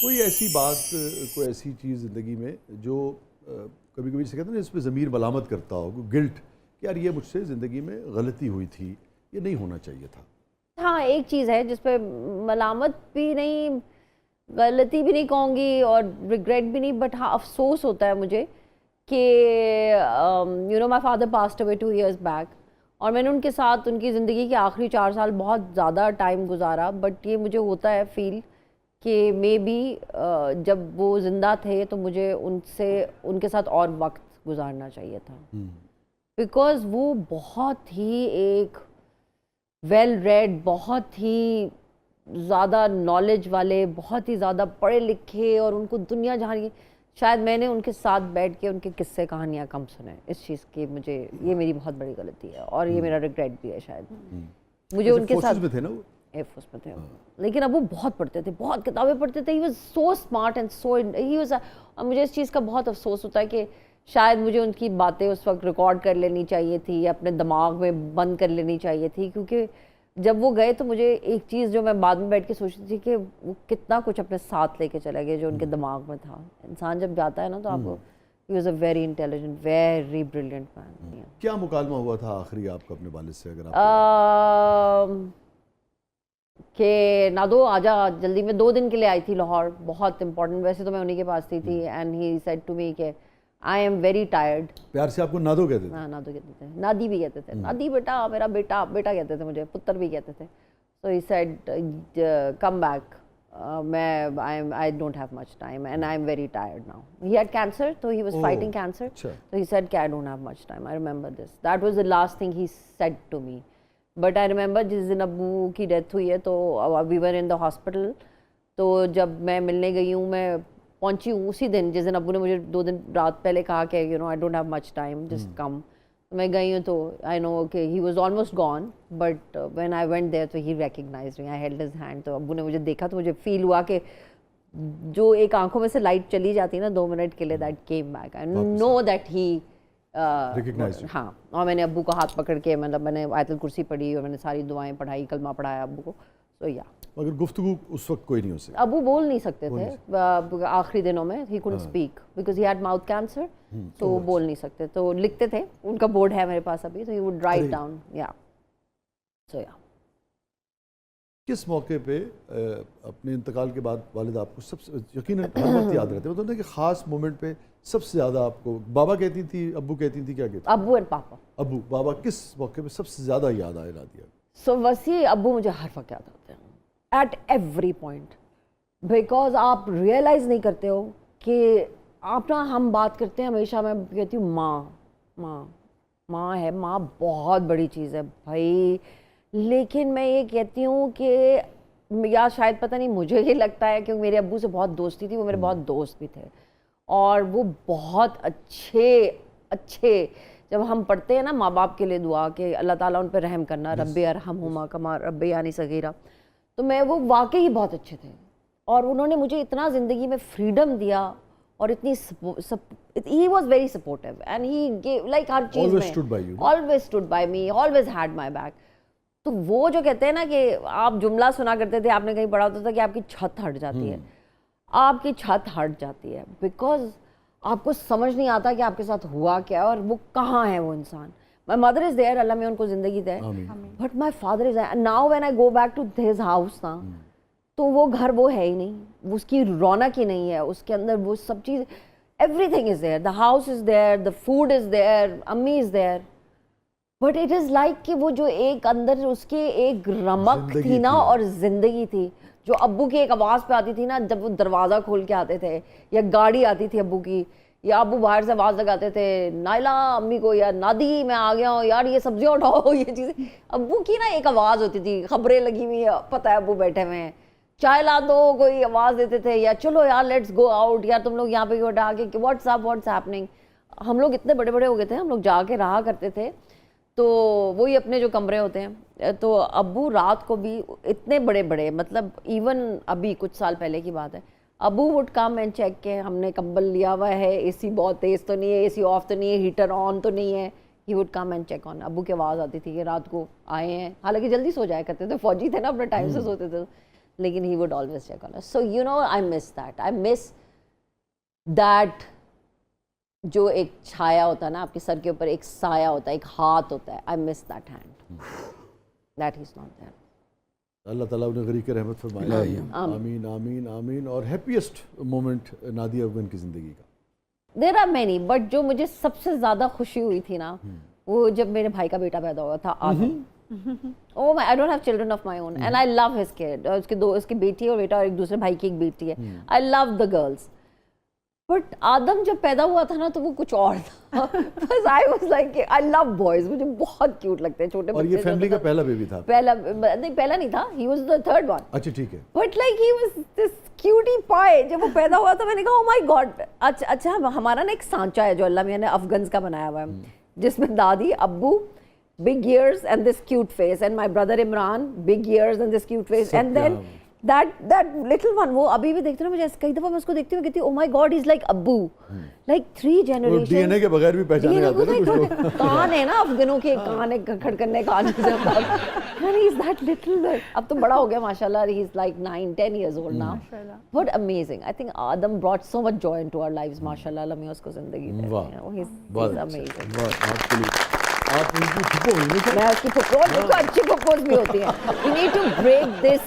کوئی ایسی بات، کوئی ایسی چیز زندگی میں جو کبھی کبھی جسے کہتے ہیں نا اس پہ ضمیر ملامت کرتا ہو، گلٹ کہ یار یہ مجھ سے زندگی میں غلطی ہوئی تھی، یہ نہیں ہونا چاہیے تھا؟ ہاں ایک چیز ہے جس پہ ملامت بھی نہیں، غلطی بھی نہیں کہوں گی اور ریگریٹ بھی نہیں، بٹ ہاں افسوس ہوتا ہے مجھے کہ my father passed away 2 years back, اور میں نے ان کے ساتھ ان کی زندگی کے آخری 4 سال بہت زیادہ ٹائم گزارا، بٹ یہ مجھے ہوتا ہے فیل کہ مے بی جب وہ زندہ تھے تو مجھے ان کے ساتھ اور وقت گزارنا چاہیے تھا، بیکاز وہ بہت ہی ایک ویل ریڈ، بہت ہی زیادہ نالج والے، بہت ہی زیادہ پڑھے لکھے، اور ان کو دنیا جہاں شاید میں نے ان کے ساتھ بیٹھ کے ان کے قصے کہانیاں کم سنے، اس چیز کی مجھے یہ میری بہت بڑی غلطی ہے اور یہ میرا ریگریٹ بھی ہے شاید. مجھے ان کے ساتھ میں تھے نا وہ ایئر فورس میں تھے، لیکن اب وہ بہت پڑھتے تھے، بہت کتابیں پڑھتے تھے. He was so smart and so he was, اور مجھے اس چیز کا بہت افسوس ہوتا ہے کہ شاید مجھے ان کی باتیں اس وقت ریکارڈ کر لینی چاہیے تھی یا اپنے دماغ میں بند کر لینی چاہیے تھی، کیونکہ جب وہ گئے تو مجھے ایک چیز جو میں بعد میں بیٹھ کے سوچتی تھی کہ وہ کتنا کچھ اپنے ساتھ لے کے چلے گئے جو ان کے دماغ میں تھا. انسان جب جاتا ہے نا تو آپ کو he was a very intelligent, very brilliant man. کیا مکالمہ ہوا تھا آخری آپ کا اپنے والد سے، اگر آپ کہ نادو آجا جلدی؟ میں 2 دن کے لیے آئی تھی لاہور، بہت امپورٹنٹ، ویسے تو میں انہیں کے پاس تھی and he said to me کہ آئی ایم ویری ٹائرڈ. پیار سے آپ کو نادو کہتے تھے؟ ہاں نادو کہتے تھے، نادی بھی کہتے تھے، نادی بیٹا، میرا بیٹا، بیٹا کہتے تھے مجھے، پتر بھی کہتے تھے. سو ہی سیڈ کم بیک، میں I don't have much time and I am very tired now. He had cancer, تو ہی واز فائٹنگ کینسر، تو ہی سیڈ کہ I don't have much time. I remember this, that was the last thing he said to me. But I remember جس دن ابو کی death ہوئی ہے تو وی ور ان the hospital, تو جب میں ملنے گئی ہوں، میں پہنچی ہوں اسی دن جس دن ابو نے مجھے 2 دن رات پہلے کہا کہ I don't have much time, just come. میں گئی ہوں تو آئی نو کہ he was almost gone, but when I went there تو he recognised me. I held his hand, تو ابو نے مجھے دیکھا تو مجھے فیل ہوا کہ جو ایک آنکھوں میں سے لائٹ چلی جاتی ہے نا 2 منٹ کے لیے، that came back. I know that he ہاں. اور میں نے ابو کو ہاتھ پکڑ کے مطلب میں نے آیت الکرسی پڑھی اور میں نے ساری دعائیں پڑھائی، کلمہ پڑھایا ابو کو. سو یا مگر گفتگو اس وقت کوئی نہیں ہو سکتی، ابو بول نہیں سکتے تھے آخری دنوں میں. ہی couldn't speak because he had mouth cancer, تو وہ بول نہیں سکتے. تو لکھتے تھے، ان کا بورڈ ہے میرے پاس ابھی، تو he would write down. So yeah. کس موقع پہ اپنے انتقال کے بعد والد آپ کو سب سے یقیناً ہر وقت یاد رہتے ہیں، مطلب کہ خاص مومنٹ پہ سب سے زیادہ آپ کو بابا کہتی تھی، ابو کہتی تھی، کیا کہتی؟ ابو اینڈ پاپا. ابو. بابا کس موقع پہ سب سے زیادہ یاد آئے دیا؟ سو وسیع ابو مجھے ہر وقت یاد آتے ہیں، ایٹ ایوری پوائنٹ، بیکاز آپ ریئلائز نہیں کرتے ہو کہ آپ نا، ہم بات کرتے ہیں ہمیشہ، میں کہتی ہوں ماں ماں ماں ہے، ماں بہت بڑی چیز ہے بھائی. لیکن میں یہ کہتی ہوں کہ یا شاید پتہ نہیں، مجھے یہ لگتا ہے کہ میرے ابو سے بہت دوستی تھی، وہ میرے بہت دوست بھی تھے، اور وہ بہت اچھے جب ہم پڑھتے ہیں نا ماں باپ کے لیے دعا کہ اللہ تعالیٰ ان پہ رحم کرنا، رب ارحمہما کما ربیانی صغیرا، تو میں وہ واقعی بہت اچھے تھے. اور انہوں نے مجھے اتنا زندگی میں فریڈم دیا اور اتنی he was very supportive and he gave like ہر چیز میں always stood by me, always had my back. تو وہ جو کہتے ہیں نا کہ آپ جملہ سنا کرتے تھے، آپ نے کہیں پڑھا ہوتا تھا کہ آپ کی چھت ہٹ جاتی ہے، آپ کی چھت ہٹ جاتی ہے بیکاز آپ کو سمجھ نہیں آتا کہ آپ کے ساتھ ہوا کیا اور وہ کہاں ہے وہ انسان. My mother is there, اللہ میں ان کو زندگی دے, but my father is there. Now when I go back to his house نا, تو وہ گھر وہ ہے ہی نہیں, اس کی رونق ہی نہیں ہے, اس کے اندر وہ سب چیز, everything is there, the house is there, the food is there, امی is there, but it is like کہ وہ جو ایک اندر اس کے ایک رمق تھی نا اور زندگی تھی, جو ابو کی ایک آواز پہ آتی تھی نا جب وہ دروازہ کھول کے آتے تھے, یا گاڑی آتی تھی ابو کی, یا ابو باہر سے آواز لگاتے تھے نائلہ امی کو, یا نادی میں آ گیا ہوں یار یہ سبزیاں اٹھاؤ, یہ چیزیں, ابو کی نا ایک آواز ہوتی تھی, خبریں لگی ہوئی ہیں, پتہ ہے ابو بیٹھے ہوئے ہیں, چائے لا دو, کوئی آواز دیتے تھے, یا چلو یار لیٹس گو آؤٹ, یا تم لوگ یہاں پہ اٹھا کے واٹس اپ واٹس ہیپننگ. ہم لوگ اتنے بڑے بڑے ہو گئے تھے, ہم لوگ جا کے رہا کرتے تھے, تو وہی اپنے جو کمرے ہوتے ہیں, تو ابو رات کو بھی اتنے بڑے بڑے, مطلب ایون ابھی کچھ سال پہلے کی بات ہے, ابو وڈ کم اینڈ چیک کہ ہم نے کمبل لیا ہوا ہے, اے سی بہت تیز تو نہیں ہے, اے سی آف تو نہیں ہے, ہیٹر آن تو نہیں ہے, he would come and check on. ابو کی آواز آتی تھی کہ رات کو آئے ہیں, حالانکہ جلدی سو جایا کرتے تھے, فوجی تھے نا, اپنے ٹائم سے سوتے تھے, لیکن he would always check on us. So you know, I miss that. I miss that جو ایک چھایا ہوتا ہے نا آپ کے سر کے اوپر، ایک سایہ ہوتا ہے، ایک ہاتھ ہوتا ہے. I miss that hand. That he's not there. اللہ تعالیٰ انہیں غریق رحمت فرمائے. آمین آمین آمین. اور ہیپیسٹ مومنٹ نادیہ افغان کی زندگی کا؟ There are many, but جو مجھے سب سے زیادہ خوشی ہوئی تھی نا وہ جب میرے بھائی کا بیٹا پیدا ہوا تھا آدم. Oh my, I don't have children of my own and I love his kid. اس کی بیٹی اور بیٹا اور ایک دوسرے بھائی کی ایک بیٹی ہے. I love the girls. But آدم جب پیدا ہوا تھا نا تو وہ کچھ اور تھا. Because I was like, I love boys. مجھے بہت کیوٹ لگتے ہیں چھوٹے بچے. اور یہ فیملی کا پہلا بیبی تھا؟ پہلا نہیں تھا, he was the third one. اچھا ٹھیک ہے. But like he was this cutie pie. جب وہ پیدا ہوا تو میں نے کہا oh my god. اچھا ہمارا نا ایک سانچا ہے جو اللہ میاں نے افغانز کا بنایا ہوا ہے جس میں دادی ابو big ears and this cute face and my brother Imran big ears and this cute face and then that little one وہ ابھی بھی دیکھتے نا مجھے کئی دفعہ میں اس کو دیکھتی ہوں کہتی oh my god he's like ابو like 3 generations. D N A کے بغیر بھی پہچانے آتے ہیں نا کچھ لوگ. کان ہے نا افغانوں کے کان کھڑکنے کان and he's that little اب تو بڑا ہو گیا ماشاءاللہ. he's like 9-10 years old now. But amazing. I think Adam brought so much joy into our lives ماشاءاللہ. اللہ میں اس کو زندگی دے. he's amazing. آپ ان کی پھپھو ہوئی نا؟ میں اس کی پھپھو دیکھو اچھی پھپھوز بھی ہوتی ہیں. we need to break this.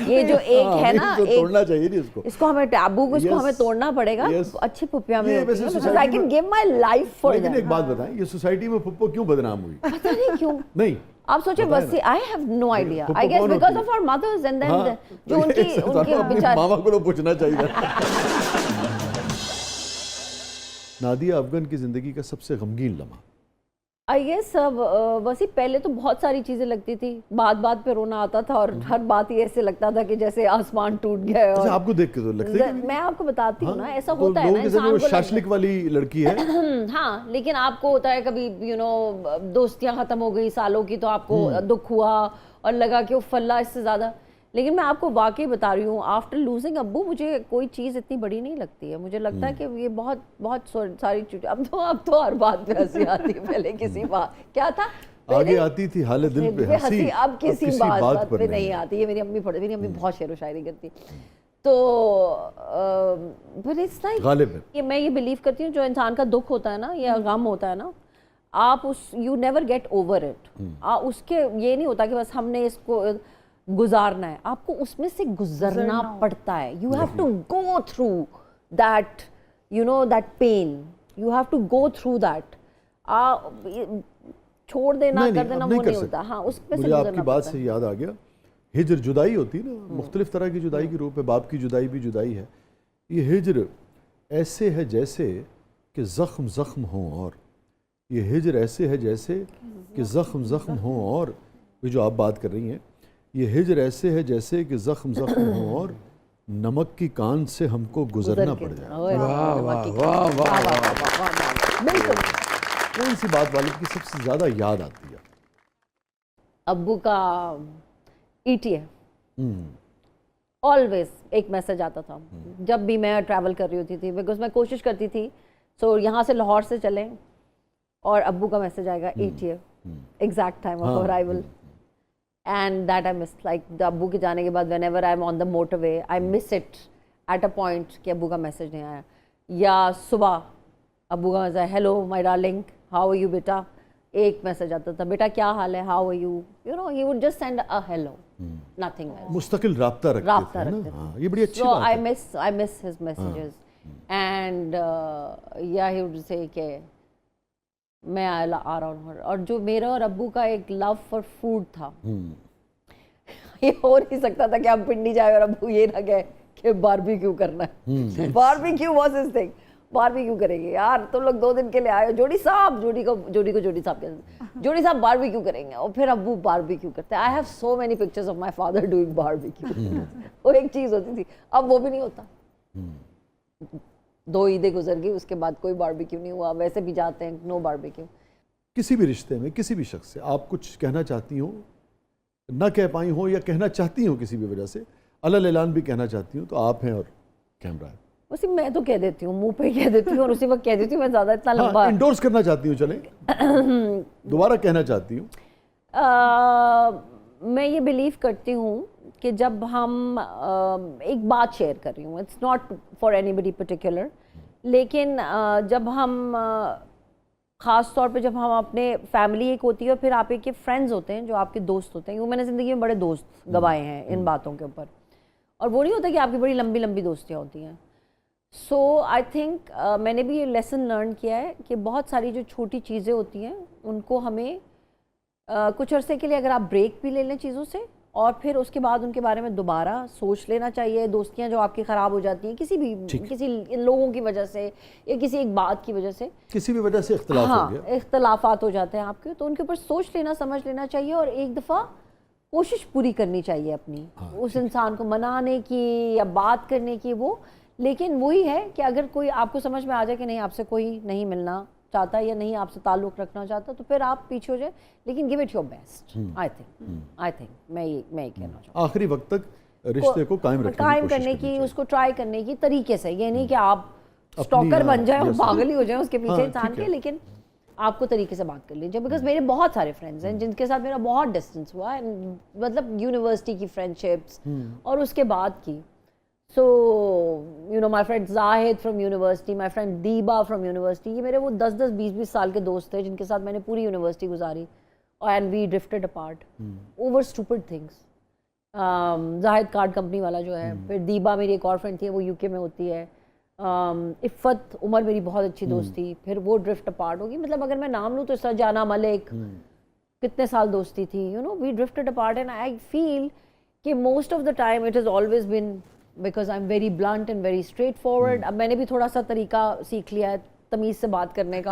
یہ جو ایک ہے نا توڑنا چاہیے نہیں اس کو ہمیں ٹیبو کو اس کو ہمیں توڑنا پڑے گا. اچھی پھپھیاں میں ہوتی ہیں. I can give my life for them. لیکن ایک بات بتائیں یہ سوسائٹی میں پھپھو کیوں بدنام ہوئی؟ پتہ نہیں کیوں. نہیں آپ سوچیں بس I have no idea. I guess because of our mothers and then جو ان کی بیچارے ماما کو پوچھنا چاہیے. نادیہ افغان کی زندگی کا سب سے غمگین لمحہ؟ I guess ویسے پہلے تو بہت ساری چیزیں لگتی تھی. بات پہ رونا آتا تھا اور ہر بات ہی ایسے لگتا تھا کہ جیسے آسمان ٹوٹ گیا ہے. آپ کو دیکھ کے تو لگتا ہے میں آپ کو بتاتی ہوں نا ایسا ہوتا ہے نا انسان کو. شاشلک والی لڑکی ہے ہاں لیکن آپ کو ہوتا ہے کبھی دوستیاں ختم ہو گئی سالوں کی تو آپ کو دکھ ہوا اور لگا کہ اف اللہ اس سے زیادہ. لیکن میں آپ کو واقعی بتا رہی ہوں آفٹر لوزنگ ابو مجھے کوئی چیز اتنی بڑی نہیں لگتی ہے. مجھے لگتا ہے کہ یہ بہت ساری چیزیں اب تو ہر بات پہ ہنسی آتی ہے. پہلے کسی بات کیا تھا آگے آتی تھی حال دل پہ ہنسی, اب کسی بات پہ نہیں آتی ہے. میری امی بہت شعر و شاعری کرتی. تو غالب ہے میں یہ بلیو کرتی ہوں جو انسان کا دکھ ہوتا ہے نا یا غم ہوتا ہے نا آپ you never get over it. اس کے یہ نہیں ہوتا کہ بس ہم نے اس کو گزارنا ہے. آپ کو اس میں سے گزرنا پڑتا ہے. You have to go through that that pain. You have to go through that. چھوڑ دینا کر دینا وہ نہیں ہوتا. ہاں اس پہ سے مجھے آپ کی بات سے یاد آ گیا ہجر جدائی ہوتی ہے نا مختلف طرح کی جدائی کی روپ ہے. باپ کی جدائی بھی جدائی ہے. یہ ہجر ایسے ہے جیسے کہ زخم زخم ہوں اور یہ ہجر ایسے ہے جیسے کہ زخم زخم ہوں اور یہ جو آپ بات کر رہی ہیں یہ ہجر ایسے ہے جیسے کہ زخم زخم ہوں اور نمک کی کان سے ہم کو گزرنا پڑ جائے. بالکل. کون سی بات والد کی سب سے زیادہ یاد آتی ہے؟ ابو کا ETA آلویز ایک میسج آتا تھا جب بھی میں ٹریول کر رہی ہوتی تھی بیکاز میں کوشش کرتی تھی سو یہاں سے لاہور سے چلیں اور ابو کا میسج آئے گا ETA exact time of arrival. And that I miss, like ابو کے جانے کے بعد whenever I'm on the motorway I miss it at a point کہ ابو کا میسج نہیں آیا. یا صبح ابو کا message hello my darling how are you بیٹا. ایک میسج آتا تھا بیٹا کیا حال ہے how are you he would just send a hello nothing else. مستقل رابطہ رکھتے تھے. یہ بڑی اچھی بات ہے. So I miss his messages and he would say کہ میں آ رہا ہوں. اور جو میرا اور ابو کا ایک لو فار فوڈ تھا یہ ہو نہیں سکتا تھا کہ ہم پنڈی جائے اور ابو یہ نہ کہے کہ باربیکیو کرنا ہے. Barbecue was his thing. Barbecue کریں گے یار تم لوگ 2 دن کے لیے آئے ہو. جوڑی صاحب جوڑی صاحب کہتے ہیں جوڑی صاحب باربیکیو کریں گے اور پھر ابو باربیکیو کرتے ہیں. I have so many pictures of my father doing barbecue. وہ ایک چیز ہوتی تھی اب وہ بھی نہیں ہوتا. 2 عیدیں گزر گئی اس کے بعد کوئی باربیکیو نہیں ہوا. ویسے بھی جاتے ہیں نو باربیکیو. کسی بھی رشتے میں کسی بھی شخص سے آپ کچھ کہنا چاہتی ہوں نہ کہہ پائی ہوں یا کہنا چاہتی ہوں کسی بھی وجہ سے علل اعلان بھی کہنا چاہتی ہوں تو آپ ہیں اور کیمرہ ہے. اسی میں تو کہہ دیتی ہوں منہ پہ کہہ دیتی ہوں اور اسی وقت کہہ دیتی ہوں. میں زیادہ اتنا لمبا انڈورس کرنا چاہتی ہوں چلیں دوبارہ کہنا چاہتی ہوں. میں یہ بلیو کرتی ہوں کہ جب ہم ایک بات شیئر کر رہی ہوں, it's not for anybody particular, لیکن جب ہم خاص طور پہ جب ہم اپنے فیملی ایک ہوتی ہے اور پھر آپ ایک فرینڈز ہوتے ہیں جو آپ کے دوست ہوتے ہیں, وہ میں نے زندگی میں بڑے دوست گوائے ہیں ان باتوں کے اوپر, اور وہ نہیں ہوتا کہ آپ کی بڑی لمبی لمبی دوستیاں ہوتی ہیں. سو آئی تھنک میں نے بھی یہ لیسن لرن کیا ہے کہ بہت ساری جو چھوٹی چیزیں ہوتی ہیں ان کو ہمیں کچھ عرصے کے لیے اگر آپ بریک بھی لے لیں چیزوں سے, اور پھر اس کے بعد ان کے بارے میں دوبارہ سوچ لینا چاہیے. دوستیاں جو آپ کی خراب ہو جاتی ہیں کسی لوگوں کی وجہ سے یا کسی ایک بات کی وجہ سے, کسی بھی وجہ سے اختلاف ہو گیا, اختلافات ہو جاتے ہیں آپ کے, تو ان کے اوپر سوچ لینا, سمجھ لینا چاہیے, اور ایک دفعہ کوشش پوری کرنی چاہیے اپنی اس انسان کو منانے کی یا بات کرنے کی. وہ لیکن وہی ہے کہ اگر کوئی آپ کو سمجھ میں آ جائے کہ نہیں آپ سے کوئی نہیں ملنا چاہتا یا نہیں آپ سے تعلق رکھنا چاہتا, تو پھر آپ پیچھے ہو جائیں, لیکن give it your best. I think میں یہ کہنا چاہوں گا آخری وقت تک رشتے کو قائم کرنے کی, اس کو ٹرائی کرنے کی طریقے سے. یہ نہیں کہ آپ اسٹاکر بن جائیں اور پاگل ہی ہو جائیں اس کے پیچھے انسان کے, لیکن آپ کو طریقے سے بات کر لیجیے. بیکاز میرے بہت سارے فرینڈس ہیں جن کے ساتھ میرا بہت ڈسٹینس ہوا ہے, مطلب یونیورسٹی کی فرینڈ شپس اور اس کے بعد کی. So, you know, my friend Zahid from university, my friend Deeba from university, یہ میرے وہ 10-20 سال کے دوست تھے جن کے ساتھ میں نے پوری یونیورسٹی گزاری, and we drifted apart over stupid things. Zahid card company والا جو ہے, پھر دیبا میری ایک اور فرینڈ تھی وہ UK میں ہوتی ہے, عفت عمر میری بہت اچھی دوست تھی, پھر وہ ڈرفٹ اپارٹ ہوگی. مطلب اگر میں نام لوں تو سرجانا ملک کتنے سال دوستی تھی, you know, we drifted apart, and I feel کہ most of the time it has always been because I'm very blunt and very straightforward. اب میں نے بھی تھوڑا سا طریقہ سیکھ لیا ہے تمیز سے بات کرنے کا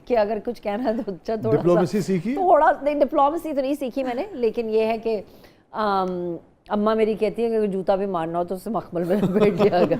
کہ اگر کچھ کہنا ہے تو تھوڑا ڈپلومیسی سیکھی, تھوڑا نہیں, ڈپلومیسی تو نہیں سیکھی میں نے, لیکن یہ ہے کہ اماں میری کہتی ہے کہ جوتا بھی مارنا ہو تو اسے مخمل میں لپیٹ لیا اگر